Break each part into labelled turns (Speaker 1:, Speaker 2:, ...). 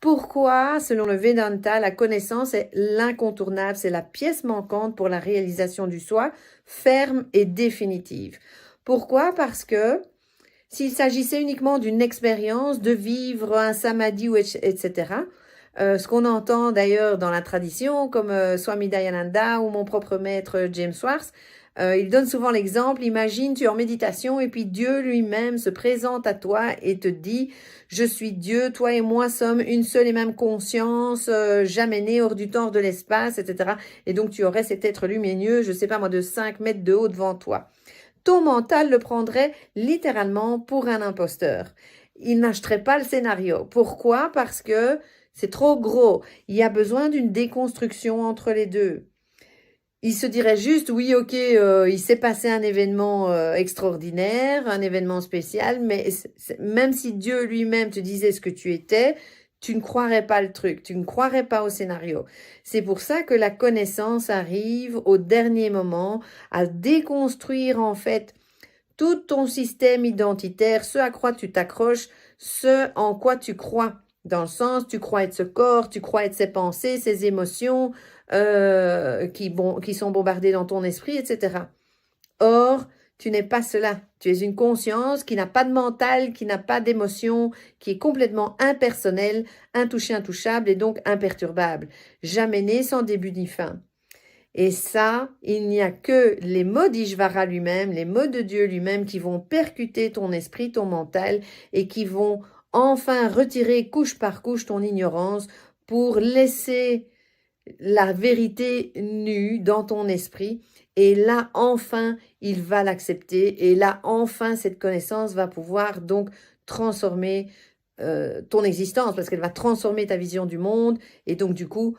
Speaker 1: Pourquoi, selon le Vedanta, la connaissance est l'incontournable, c'est la pièce manquante pour la réalisation du soi, ferme et définitive. Pourquoi? Parce que s'il s'agissait uniquement d'une expérience, de vivre un samadhi, etc., ce qu'on entend d'ailleurs dans la tradition, comme Swami Dayananda ou mon propre maître James Schwartz, il donne souvent l'exemple, imagine tu es en méditation et puis Dieu lui-même se présente à toi et te dit « Je suis Dieu, toi et moi sommes une seule et même conscience, jamais née hors du temps, hors de l'espace, etc. » Et donc tu aurais cet être lumineux, je sais pas moi, de 5 mètres de haut devant toi. Ton mental le prendrait littéralement pour un imposteur. Il n'achèterait pas le scénario. Pourquoi? Parce que c'est trop gros. Il y a besoin d'une déconstruction entre les deux. Il se dirait juste, oui, ok, il s'est passé un événement extraordinaire, un événement spécial, mais même si Dieu lui-même te disait ce que tu étais, tu ne croirais pas le truc, tu ne croirais pas au scénario. C'est pour ça que la connaissance arrive au dernier moment à déconstruire en fait tout ton système identitaire, ce à quoi tu t'accroches, ce en quoi tu crois. Dans le sens, tu crois être ce corps, tu crois être ces pensées, ces émotions qui sont bombardées dans ton esprit, etc. Or, tu n'es pas cela. Tu es une conscience qui n'a pas de mental, qui n'a pas d'émotion, qui est complètement impersonnelle, intouchée, intouchable et donc imperturbable. Jamais née sans début ni fin. Et ça, il n'y a que les mots d'Ishvara lui-même, les mots de Dieu lui-même qui vont percuter ton esprit, ton mental et qui vont enfin retirer couche par couche ton ignorance pour laisser la vérité nue dans ton esprit. Et là, enfin, il va l'accepter. Et là, enfin, cette connaissance va pouvoir donc transformer ton existence parce qu'elle va transformer ta vision du monde. Et donc, du coup,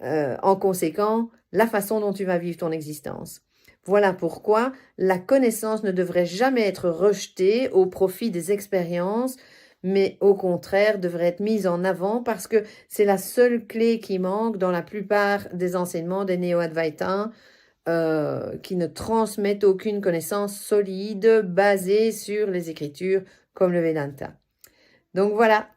Speaker 1: en conséquent, la façon dont tu vas vivre ton existence. Voilà pourquoi la connaissance ne devrait jamais être rejetée au profit des expériences, mais au contraire devrait être mise en avant parce que c'est la seule clé qui manque dans la plupart des enseignements des néo-advaitins qui ne transmettent aucune connaissance solide basée sur les écritures comme le Vedanta. Donc voilà.